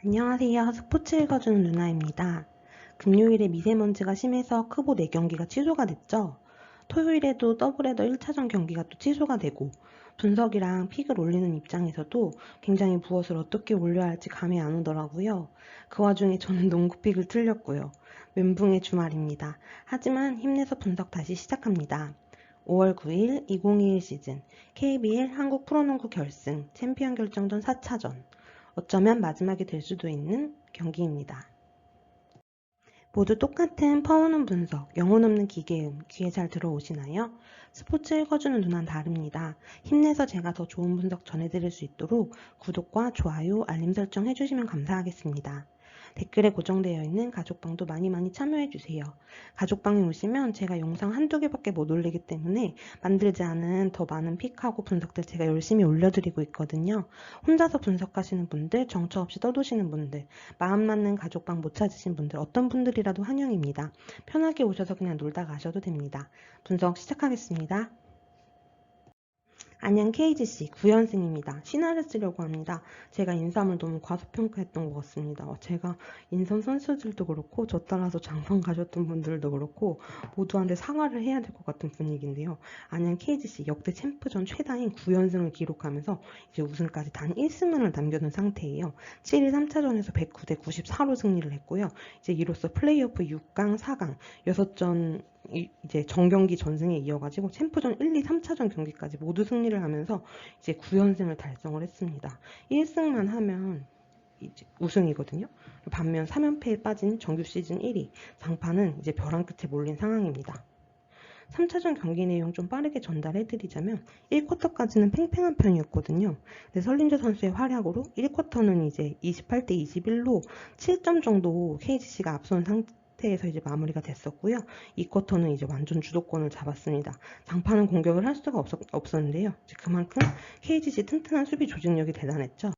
안녕하세요. 스포츠 읽어주는 누나입니다. 금요일에 미세먼지가 심해서 크보 4경기가 취소가 됐죠. 토요일에도 더블헤더 1차전 경기가 또 취소가 되고 분석이랑 픽을 올리는 입장에서도 굉장히 무엇을 어떻게 올려야 할지 감이 안 오더라고요. 그 와중에 저는 농구 픽을 틀렸고요. 멘붕의 주말입니다. 하지만 힘내서 분석 다시 시작합니다. 5월 9일 2021 시즌 KBL 한국 프로농구 결승 챔피언 결정전 4차전 어쩌면 마지막이 될 수도 있는 경기입니다. 모두 똑같은 퍼오는 분석, 영혼 없는 기계음, 귀에 잘 들어오시나요? 스포츠 읽어주는 누나는 다릅니다. 힘내서 제가 더 좋은 분석 전해드릴 수 있도록 구독과 좋아요, 알림 설정 해주시면 감사하겠습니다. 댓글에 고정되어 있는 가족방도 많이 참여해주세요. 가족방에 오시면 제가 영상 한두 개밖에 못 올리기 때문에 만들지 않은 더 많은 픽하고 분석들 제가 열심히 올려드리고 있거든요. 혼자서 분석하시는 분들, 정처 없이 떠도시는 분들, 마음 맞는 가족방 못 찾으신 분들, 어떤 분들이라도 환영입니다. 편하게 오셔서 그냥 놀다 가셔도 됩니다. 분석 시작하겠습니다. 안녕 KGC 9연승입니다. 신화를 쓰려고 합니다. 제가 인삼을 너무 과소평가했던 것 같습니다. 제가 인삼 선수들도 그렇고 저 따라서 장성 가셨던 분들도 그렇고 모두한테 사과를 해야 될 것 같은 분위기인데요. 안녕 KGC 역대 챔프전 최다인 9연승을 기록하면서 이제 우승까지 단 1승만을 남겨둔 상태예요. 7일 3차전에서 109대 94로 승리를 했고요. 이제 이로써 플레이오프 6강, 4강 6전 이제 정경기 전승에 이어가지고 챔프전 1, 2, 3차전 경기까지 모두 승리를 하면서 이제 9연승을 달성을 했습니다. 1승만 하면 이제 우승이거든요. 반면 3연패에 빠진 정규 시즌 1위 장판은 이제 벼랑 끝에 몰린 상황입니다. 3차전 경기 내용 좀 빠르게 전달해드리자면 1쿼터까지는 팽팽한 편이었거든요. 근데 설린저 선수의 활약으로 1쿼터는 이제 28대 21로 7점 정도 KGC가 앞선 상태에서 이제 마무리가 됐었고요. 2쿼터는 이제 완전 주도권을 잡았습니다. 장판은 공격을 할 수가 없었는데요. 그만큼 KGC 튼튼한 수비 조직력이 대단했죠.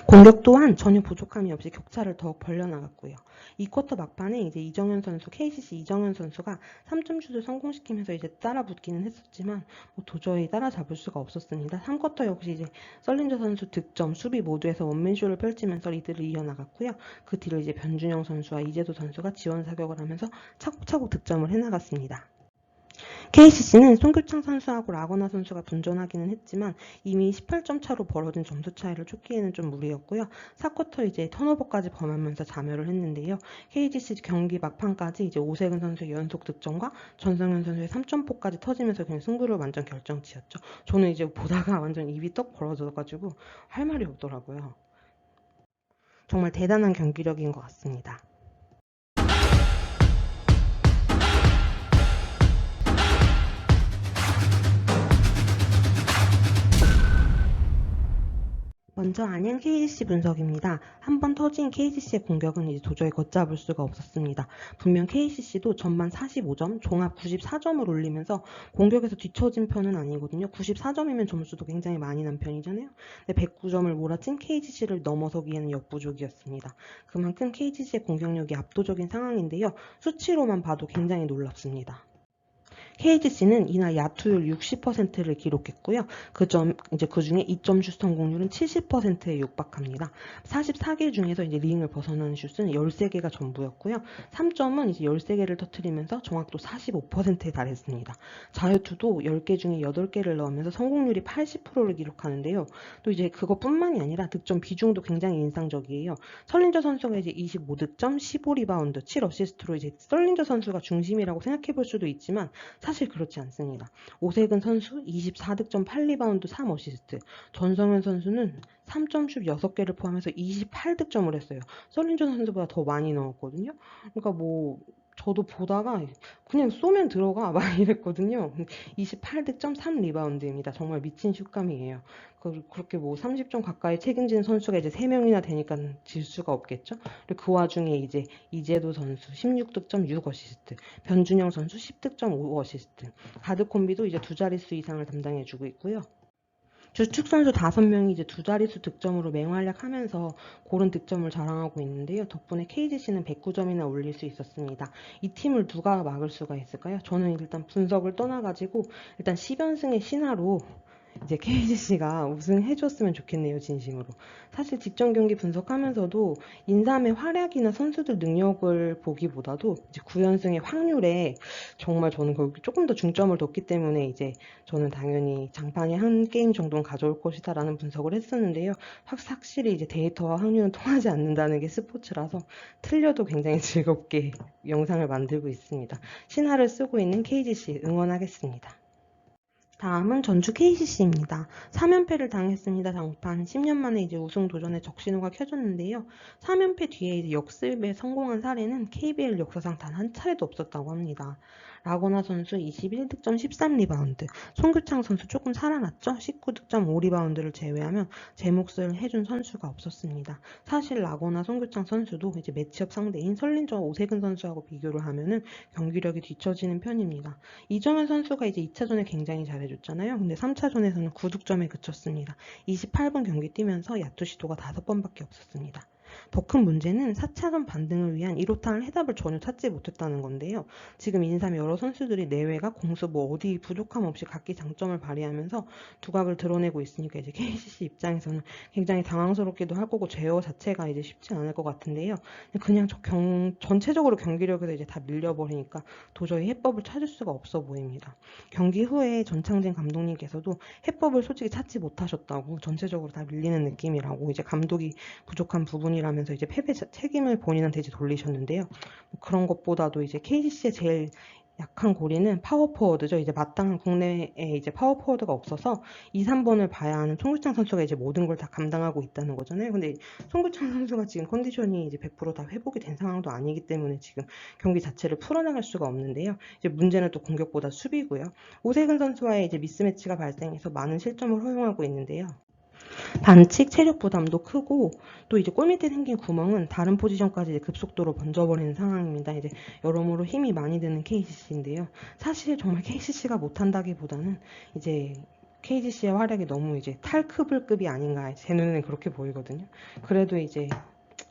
공격 또한 전혀 부족함이 없이 격차를 더욱 벌려나갔고요. 2쿼터 막판에 이제 이정현 선수, KCC 이정현 선수가 3점 슛을 성공시키면서 이제 따라붙기는 했었지만 도저히 따라잡을 수가 없었습니다. 3쿼터 역시 이제 썰린저 선수 득점, 수비 모두에서 원맨쇼를 펼치면서 리드를 이어나갔고요. 그 뒤로 이제 변준영 선수와 이재도 선수가 지원 사격을 하면서 차곡차곡 득점을 해나갔습니다. KCC는 송교창 선수하고 라거나 선수가 분전하기는 했지만 이미 18점 차로 벌어진 점수 차이를 쫓기에는 좀 무리였고요. 4쿼터 이제 턴오버까지 범하면서 자멸을 했는데요. KGC 경기 막판까지 이제 오세근 선수의 연속 득점과 전성현 선수의 3점포까지 터지면서 그냥 승부를 완전 결정지었죠. 저는 이제 보다가 완전 입이 떡 벌어져가지고 할 말이 없더라고요. 정말 대단한 경기력인 것 같습니다. 먼저 안양 KGC 분석입니다. 한번 터진 KGC의 공격은 이제 도저히 걷잡을 수가 없었습니다. 분명 KGC도 전반 45점, 종합 94점을 올리면서 공격에서 뒤처진 편은 아니거든요. 94점이면 점수도 굉장히 많이 난 편이잖아요. 근데 109점을 몰아친 KGC를 넘어서기에는 역부족이었습니다. 그만큼 KGC의 공격력이 압도적인 상황인데요. 수치로만 봐도 굉장히 놀랍습니다. KGC는 이날 야투율 60%를 기록했고요. 그 중에 2점 슛 성공률은 70%에 육박합니다. 44개 중에서 이제 링을 벗어나는 슛은 13개가 전부였고요. 3점은 이제 13개를 터뜨리면서 정확도 45%에 달했습니다. 자유투도 10개 중에 8개를 넣으면서 성공률이 80%를 기록하는데요. 또 이제 그것뿐만이 아니라 득점 비중도 굉장히 인상적이에요. 설린저 선수가 이제 25득점, 15리바운드, 7어시스트로 이제 설린저 선수가 중심이라고 생각해 볼 수도 있지만 사실 그렇지 않습니다. 오세근 선수 24득점 8리바운드 3어시스트, 전성현 선수는 3점슛 6개를 포함해서 28득점을 했어요. 설린저 선수보다 더 많이 넣었거든요. 그러니까 저도 보다가 그냥 쏘면 들어가 막 이랬거든요. 28득점 3리바운드입니다. 정말 미친 슛감이에요. 그렇게 30점 가까이 책임지는 선수가 이제 3명이나 되니까 질 수가 없겠죠. 그리고 그 와중에 이제 이재도 선수 16득점 6어시스트, 변준영 선수 10득점 5어시스트, 가드 콤비도 이제 두 자릿수 이상을 담당해주고 있고요. 주축 선수 5명이 이제 두 자릿수 득점으로 맹활약하면서 고른 득점을 자랑하고 있는데요. 덕분에 KGC는 109점이나 올릴 수 있었습니다. 이 팀을 누가 막을 수가 있을까요? 저는 일단 분석을 떠나가지고 일단 10연승의 신화로 이제 KGC가 우승해줬으면 좋겠네요, 진심으로. 사실 직전 경기 분석하면서도 인삼의 활약이나 선수들 능력을 보기보다도 이제 9연승의 확률에 정말 저는 거기 조금 더 중점을 뒀기 때문에 이제 저는 당연히 장판에 한 게임 정도는 가져올 것이다라는 분석을 했었는데요. 확실히 이제 데이터와 확률은 통하지 않는다는 게 스포츠라서 틀려도 굉장히 즐겁게 영상을 만들고 있습니다. 신화를 쓰고 있는 KGC 응원하겠습니다. 다음은 전주 KCC입니다. 3연패를 당했습니다. 장판 10년 만에 이제 우승 도전에 적신호가 켜졌는데요. 3연패 뒤에 이제 역습에 성공한 사례는 KBL 역사상 단 한 차례도 없었다고 합니다. 라거나 선수 21득점 13리바운드, 송규창 선수 조금 살아났죠? 19득점 5리바운드를 제외하면 제 몫을 해준 선수가 없었습니다. 사실 라거나 송규창 선수도 이제 매치업 상대인 설린저와 오세근 선수하고 비교를 하면은 경기력이 뒤처지는 편입니다. 이정현 선수가 이제 2차전에 굉장히 잘해줬잖아요. 근데 3차전에서는 9득점에 그쳤습니다. 28분 경기 뛰면서 야투 시도가 5번밖에 없었습니다. 더 큰 문제는 4차전 반등을 위한 1호타를 해답을 전혀 찾지 못했다는 건데요. 지금 인삼 여러 선수들이 내외가 공수 어디 부족함 없이 각기 장점을 발휘하면서 두각을 드러내고 있으니까 이제 KCC 입장에서는 굉장히 당황스럽기도 할 거고 제어 자체가 이제 쉽지 않을 것 같은데요. 그냥 전체적으로 경기력에서 이제 다 밀려버리니까 도저히 해법을 찾을 수가 없어 보입니다. 경기 후에 전창진 감독님께서도 해법을 솔직히 찾지 못하셨다고 전체적으로 다 밀리는 느낌이라고 이제 감독이 부족한 부분이라면서 이제 패배 책임을 본인한테 이제 돌리셨는데요. 뭐 그런 것보다도 이제 KCC의 제일 약한 고리는 파워포워드죠. 이제 마땅한 국내에 이제 파워포워드가 없어서 2, 3번을 봐야 하는 송규창 선수가 이제 모든 걸 다 감당하고 있다는 거잖아요. 근데 송규창 선수가 지금 컨디션이 이제 100%다 회복이 된 상황도 아니기 때문에 지금 경기 자체를 풀어나갈 수가 없는데요. 이제 문제는 또 공격보다 수비고요. 오세근 선수와의 이제 미스매치가 발생해서 많은 실점을 허용하고 있는데요. 반칙 체력 부담도 크고 또 이제 골 밑에 생긴 구멍은 다른 포지션까지 이제 급속도로 번져버리는 상황입니다. 이제 여러모로 힘이 많이 드는 KCC인데요. 사실 정말 KCC가 못한다기보다는 이제 KGC의 활약이 너무 이제 탈크블급이 아닌가 제 눈에는 그렇게 보이거든요. 그래도 이제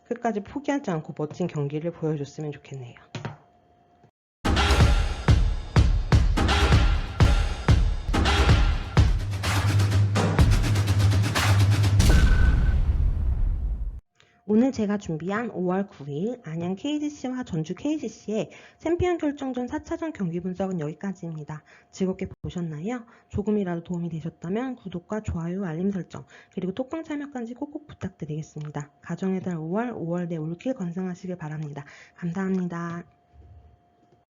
끝까지 포기하지 않고 멋진 경기를 보여줬으면 좋겠네요. 오늘 제가 준비한 5월 9일 안양 KGC와 전주 KGC의 챔피언 결정전 4차전 경기 분석은 여기까지입니다. 즐겁게 보셨나요? 조금이라도 도움이 되셨다면 구독과 좋아요, 알림 설정, 그리고 톡방 참여까지 꼭꼭 부탁드리겠습니다. 가정의 달 5월 내 올킬 건승하시길 바랍니다. 감사합니다.